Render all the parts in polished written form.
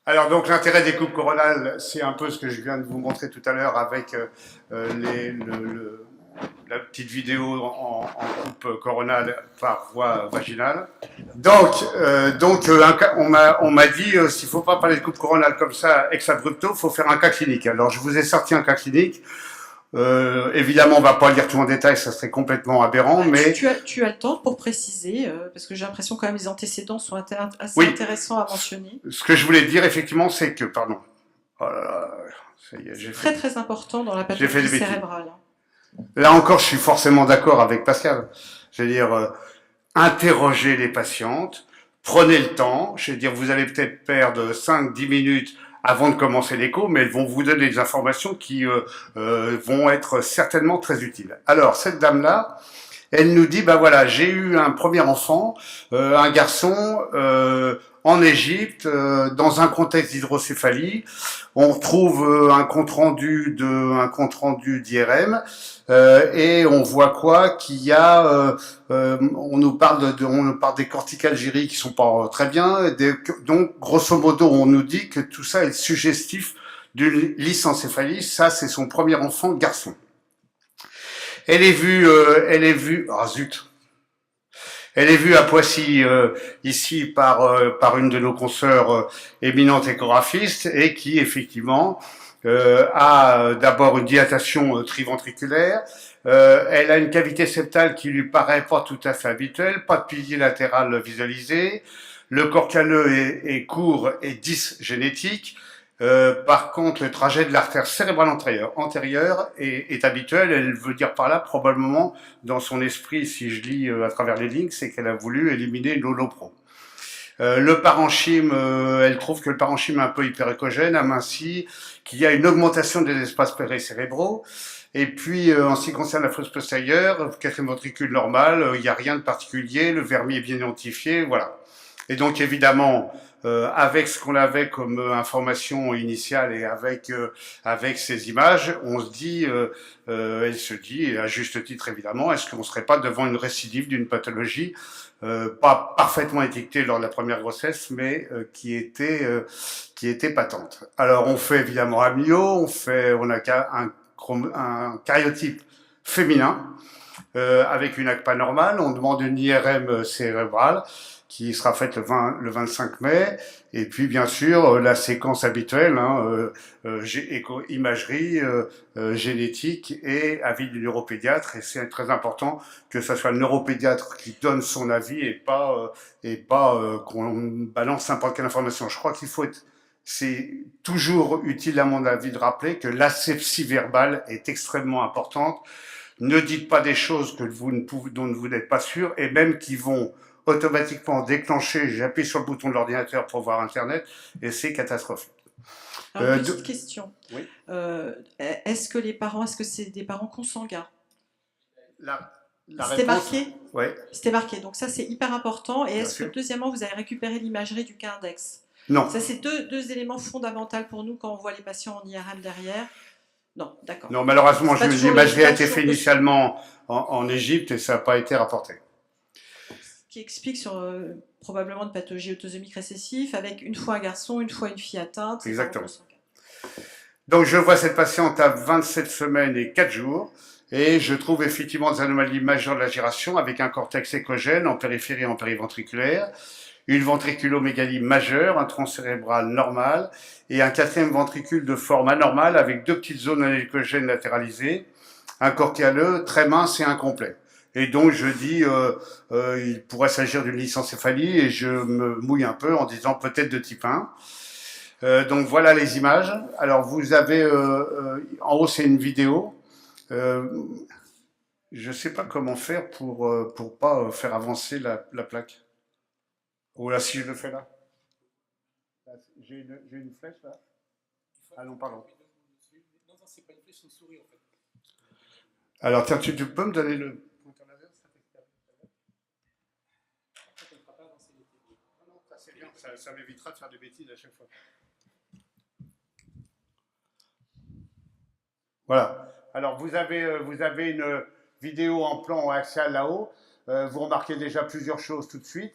Alors donc l'intérêt des coupes coronales, c'est un peu ce que je viens de vous montrer tout à l'heure avec la petite vidéo en coupe coronale par voie vaginale. On m'a dit s'il ne faut pas parler de coupe coronale comme ça ex abrupto, il faut faire un cas clinique. Alors je vous ai sorti un cas clinique. Évidemment, on ne va pas lire tout en détail, ça serait complètement aberrant, Ouais, mais tu as le temps pour préciser, parce que j'ai l'impression quand même les antécédents sont assez oui, intéressants à mentionner. ce que je voulais dire effectivement, c'est que, pardon, oh là là, ça y est, C'est très très important dans la j'ai fait pathologie des bêtises. cérébrale. Là encore, je suis forcément d'accord avec Pascal. Je veux dire, interrogez les patientes, prenez le temps. Je veux dire, vous allez peut-être perdre 5-10 minutes avant de commencer l'écho, mais elles vont vous donner des informations qui vont être certainement très utiles. Alors, cette dame-là, elle nous dit, bah voilà, j'ai eu un premier enfant, un garçon en Égypte, dans un contexte d'hydrocéphalie. On retrouve un compte rendu d'IRM et on voit quoi qu'il y a. On nous parle on nous parle des corticalgéries qui sont pas très bien. Donc grosso modo, on nous dit que tout ça est suggestif d'une lysencéphalie. Ça, c'est son premier enfant garçon. Elle est vue, ah zut, elle est vue à Poissy ici par une de nos consoeurs éminentes échographistes et qui effectivement a d'abord une dilatation triventriculaire. Elle a une cavité septale qui lui paraît pas tout à fait habituelle, pas de pilier latéral visualisé. Le corps calleux est court et dysgénétique. Par contre, le trajet de l'artère cérébrale antérieure est habituel. Elle veut dire par là, probablement, dans son esprit, si je lis à travers les lignes, c'est qu'elle a voulu éliminer l'holopro. Le parenchyme, elle trouve que le parenchyme est un peu hyperéchogène, aminci, qu'il y a une augmentation des espaces péricérébraux. Et puis, en ce qui concerne la fosse postérieure, quatrième ventricule normal, il n'y a rien de particulier, le vermis est bien identifié, voilà. Et donc, évidemment, avec ce qu'on avait comme information initiale et avec ces images, on se dit, elle se dit, et à juste titre évidemment, est-ce qu'on ne serait pas devant une récidive d'une pathologie pas parfaitement étiquetée lors de la première grossesse, mais qui était patente. Alors on fait évidemment amnio, on a un cariotype féminin avec une ACPA normale, on demande une IRM cérébrale qui sera faite le 25 mai, et puis bien sûr la séquence habituelle, hein, imagerie, génétique et avis du neuropédiatre, et c'est très important que ce soit le neuropédiatre qui donne son avis et pas qu'on balance n'importe quelle information. Je crois c'est toujours utile à mon avis de rappeler que l'asepsie verbale est extrêmement importante. Ne dites pas des choses dont vous n'êtes pas sûr et même qui vont automatiquement déclencher, j'appuie sur le bouton de l'ordinateur pour voir Internet et c'est catastrophique. Alors, une petite question. Oui. Est-ce que c'est des parents consanguins? La C'était réponse, marqué? oui. C'était marqué, donc ça c'est hyper important. Et est-ce que sûr. deuxièmement, vous avez récupéré l'imagerie du cas index? Non. Ça, c'est deux éléments fondamentaux pour nous quand on voit les patients en IRM derrière. Non, d'accord. Non, malheureusement, l'imagerie a été faite faite initialement en Égypte et ça n'a pas été rapporté. Ce qui explique sur probablement une pathologie autosomique récessive avec une fois un garçon, une fois une fille atteinte. Exactement. Donc je vois cette patiente à 27 semaines et 4 jours et je trouve effectivement des anomalies majeures de la gération avec un cortex échogène en périphérie et en périventriculaire, une ventriculomégalie majeure, un tronc cérébral normal et un quatrième ventricule de forme anormale avec deux petites zones échogènes latéralisées, un corps calleux très mince et incomplet. Et donc je dis, il pourrait s'agir d'une lysencéphalie et je me mouille un peu en disant peut-être de type 1. Donc voilà les images. Alors vous avez, en haut c'est une vidéo. Je ne sais pas comment faire pour pas faire avancer la plaque. Ou là si je le fais là. J'ai une flèche là. Ah non, pardon. Non, c'est pas une flèche, c'est une souris en fait. Alors tiens, tu peux me donner le pointeur laser? Non, ça c'est bien, ça m'évitera de faire des bêtises à chaque fois. Voilà. Alors vous avez une vidéo en plan axial là-haut. Vous remarquez déjà plusieurs choses tout de suite.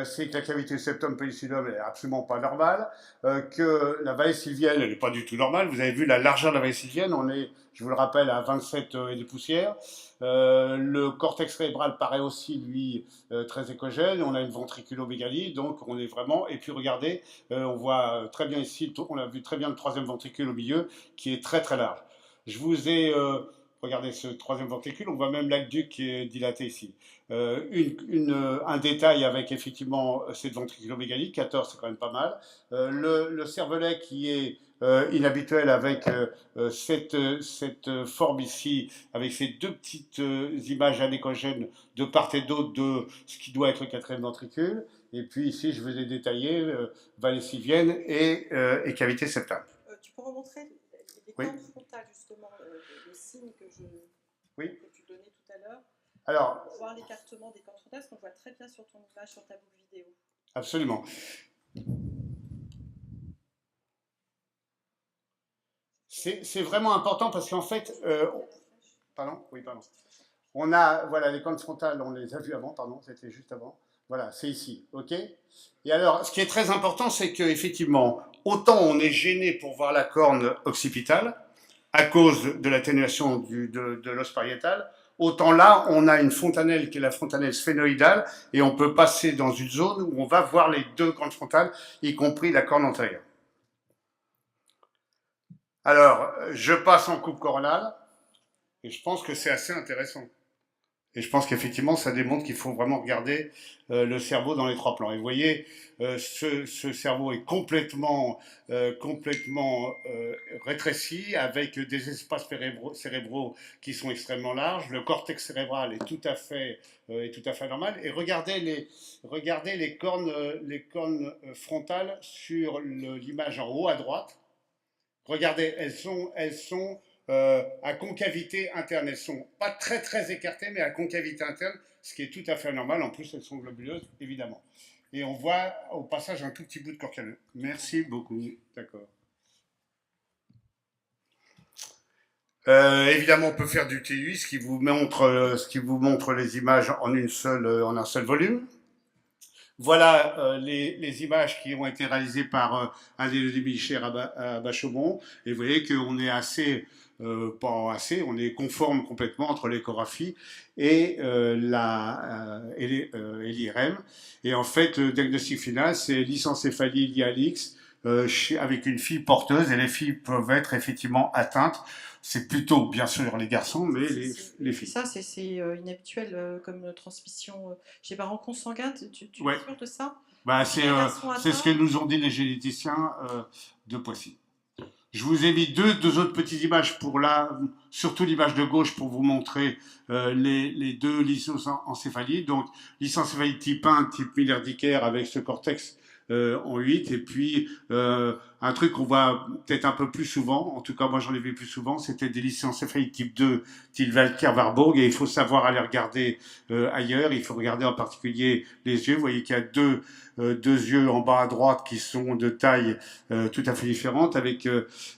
c'est que la cavité septum pellucidum est absolument pas normale, que la vallée sylvienne, elle n'est pas du tout normale. Vous avez vu la largeur de la vallée sylvienne, on est, je vous le rappelle, à 27 et des poussières. Le cortex cérébral paraît aussi, lui, très écogène. On a une ventriculomégalie, donc on est vraiment. Et puis regardez, on voit très bien ici, on a vu très bien le troisième ventricule au milieu, qui est très très large. Je vous ai regardez ce troisième ventricule, on voit même l'aqueduc qui est dilaté ici. Un détail avec effectivement cette ventriculomégalie, 14 c'est quand même pas mal. Le cervelet qui est inhabituel avec cette forme ici, avec ces deux petites images anéchogènes de part et d'autre de ce qui doit être le quatrième ventricule. Et puis ici, je vous ai détaillé vallée sylvienne et cavité septale. Tu peux remontrer les Oui. cordes frontales, justement, le signe Oui. que tu donnais tout à l'heure. Alors, Voir l'écartement des cordes frontales, ce qu'on voit très bien sur ton image, sur ta boucle vidéo. absolument. C'est vraiment important parce qu'en fait, pardon, oui, pardon. On a, voilà, les cordes frontales, on les a vues avant, pardon, c'était juste avant. Voilà, c'est ici, ok. Et alors, ce qui est très important, c'est qu'effectivement, autant on est gêné pour voir la corne occipitale à cause de l'atténuation de l'os pariétal, autant là, on a une fontanelle qui est la fontanelle sphénoïdale et on peut passer dans une zone où on va voir les deux cornes frontales, y compris la corne antérieure. Alors, je passe en coupe coronale et je pense que c'est assez intéressant. Et je pense qu'effectivement, ça démontre qu'il faut vraiment regarder le cerveau dans les trois plans. Et vous voyez, ce cerveau est complètement rétréci, avec des espaces cérébraux qui sont extrêmement larges. Le cortex cérébral est tout à fait normal. Et regardez les cornes frontales sur l'image en haut à droite. Regardez, elles sont à concavité interne. Elles sont pas très très écartées, mais à concavité interne, ce qui est tout à fait normal. En plus, elles sont globuleuses, évidemment. Et on voit au passage un tout petit bout de corps calleux. Merci beaucoup. D'accord. Évidemment, on peut faire du TUI, ce qui vous montre les images en un seul volume. Voilà les images qui ont été réalisées par Adèle Micher à Bachaumont. Et vous voyez qu'on est on est conforme complètement entre l'échographie et l'IRM. Et en fait, le diagnostic final, c'est lysencéphalie liée à l'X avec une fille porteuse. Et les filles peuvent être effectivement atteintes. C'est plutôt, bien sûr, les garçons, mais les filles. Ça, c'est inhabituel comme transmission chez parents consanguins. Tu ouais. es sûr de ça? Bah, c'est ce que nous ont dit les généticiens de Poissy. Je vous ai mis deux autres petites images surtout l'image de gauche pour vous montrer les deux lysencéphalies. Donc, lysencéphalie type 1, type Miller-Dicker avec ce cortex en 8, et puis un truc qu'on voit peut-être un peu plus souvent, en tout cas moi j'en ai vu plus souvent, c'était des lysencéphalies type 2, type Walker-Warburg, et il faut savoir aller regarder ailleurs, il faut regarder en particulier les yeux. Vous voyez qu'il y a deux yeux en bas à droite qui sont de taille tout à fait différente, avec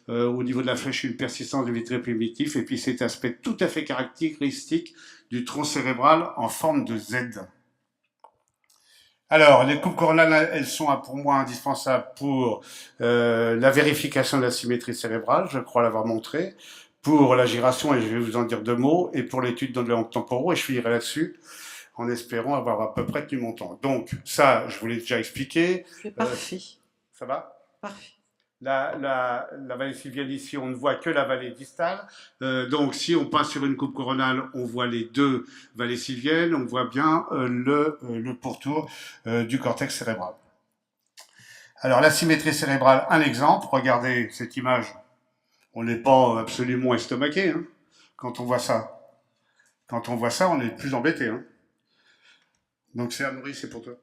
au niveau de la flèche une persistance de vitré primitif, et puis cet aspect tout à fait caractéristique du tronc cérébral en forme de Z. Alors, les coupes coronales, elles sont pour moi indispensables pour la vérification de la symétrie cérébrale, je crois l'avoir montré, pour la giration, et je vais vous en dire deux mots, et pour l'étude d'endoléances temporaux, et je finirai là-dessus, en espérant avoir à peu près tenu mon temps. Donc, ça, je vous l'ai déjà expliqué. C'est parfait. Ça va? Parfait. La vallée sylvienne ici, on ne voit que la vallée distale. Donc, si on passe sur une coupe coronale, on voit les deux vallées sylviennes, on voit bien le pourtour du cortex cérébral. Alors, la symétrie cérébrale, un exemple. Regardez cette image. On n'est pas absolument estomaqué hein, quand on voit ça. Quand on voit ça, on est plus embêté. Hein. Donc, c'est Amaury, c'est pour toi.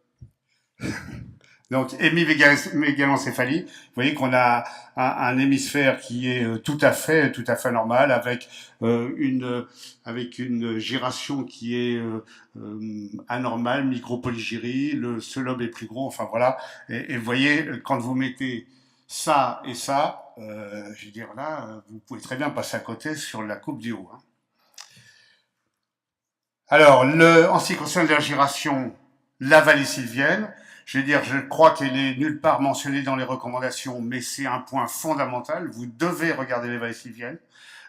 Donc, hémiméganencéphalie, vous voyez qu'on a un hémisphère qui est tout à fait normal, avec une giration qui est anormale, micropolygyrie, le seul lobe est plus gros, enfin voilà. Et vous voyez, quand vous mettez ça et ça, je veux dire là, vous pouvez très bien passer à côté sur la coupe du haut. Hein. Alors, en ce qui concerne la giration, la vallée sylvienne. Je veux dire, je crois qu'elle est nulle part mentionnée dans les recommandations, mais c'est un point fondamental. Vous devez regarder les vallées sylviennes.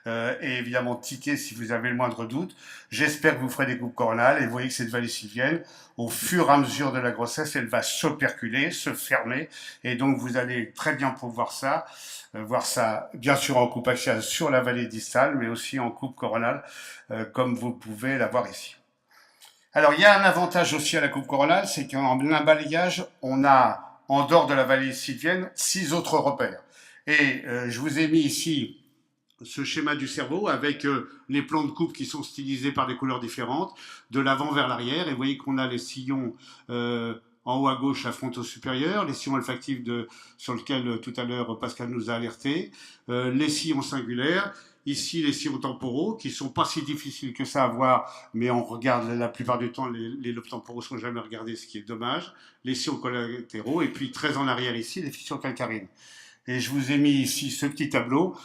Et évidemment tiquer si vous avez le moindre doute. J'espère que vous ferez des coupes coronales et vous voyez que cette vallée sylvienne, au fur et à mesure de la grossesse, elle va s'operculer, se fermer, et donc vous allez très bien pouvoir voir ça bien sûr en coupe axiale sur la vallée distale, mais aussi en coupe coronale, comme vous pouvez la voir ici. Alors il y a un avantage aussi à la coupe coronale, c'est qu'en un balayage, on a, en dehors de la vallée sylvienne, 6 autres repères. Et je vous ai mis ici ce schéma du cerveau avec les plans de coupe qui sont stylisés par des couleurs différentes, de l'avant vers l'arrière. Et vous voyez qu'on a les sillons en haut à gauche, la frontaux supérieure, les sillons olfactifs sur lesquels tout à l'heure Pascal nous a alerté, les sillons singulaires, ici les sillons temporaux qui sont pas si difficiles que ça à voir, mais on regarde la plupart du temps, les lobes temporaux sont jamais regardés, ce qui est dommage, les sillons collatéraux, et puis très en arrière ici, les fissures calcarines. Et je vous ai mis ici ce petit tableau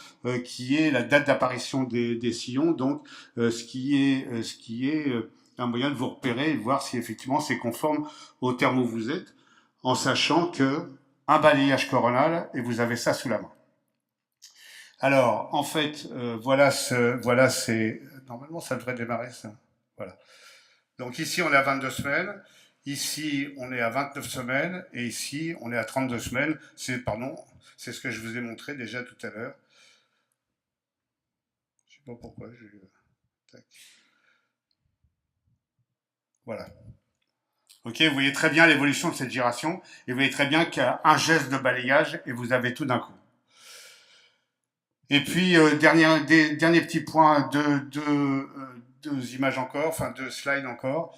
qui est la date d'apparition des sillons, donc ce qui est un moyen de vous repérer et de voir si effectivement c'est conforme au terme où vous êtes, en sachant que un balayage coronal et vous avez ça sous la main. Alors, en fait, voilà c'est normalement ça devrait démarrer ça. Voilà. Donc ici on est à 22 semaines. Ici, on est à 29 semaines et ici, on est à 32 semaines. C'est ce que je vous ai montré déjà tout à l'heure. Je ne sais pas pourquoi. Tac. Voilà. Ok, vous voyez très bien l'évolution de cette giration et vous voyez très bien qu'il y a un geste de balayage et vous avez tout d'un coup. Et puis, dernier petit point, deux images encore, enfin 2 slides encore.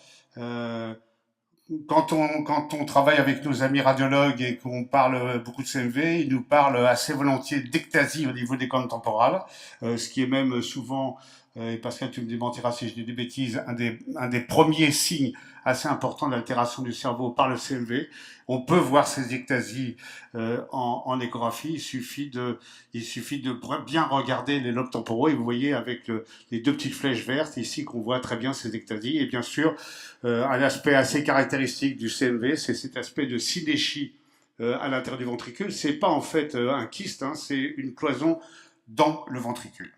Quand on travaille avec nos amis radiologues et qu'on parle beaucoup de CMV, ils nous parlent assez volontiers d'ectasie au niveau des cornes temporales, ce qui est même souvent, et Pascal, tu me démentiras si je dis des bêtises, un des premiers signes assez importants d'altération du cerveau par le CMV. On peut voir ces ectasies en échographie, il suffit de bien regarder les lobes temporaux et vous voyez avec les 2 petites flèches vertes ici qu'on voit très bien ces ectasies. Et bien sûr, un aspect assez caractéristique du CMV, c'est cet aspect de synéchie à l'intérieur du ventricule. C'est pas en fait un kyste, hein, c'est une cloison dans le ventricule.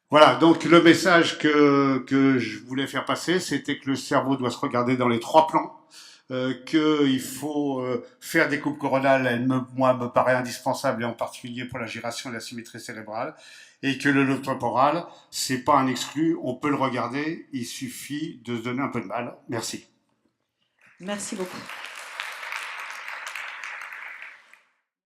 Voilà, donc le message que je voulais faire passer, c'était que le cerveau doit se regarder dans les 3 plans, qu'il faut faire des coupes coronales, moi, me paraît indispensable, et en particulier pour la giration et la symétrie cérébrale, et que le lobe temporal, c'est pas un exclu, on peut le regarder, il suffit de se donner un peu de mal. Merci. Merci beaucoup.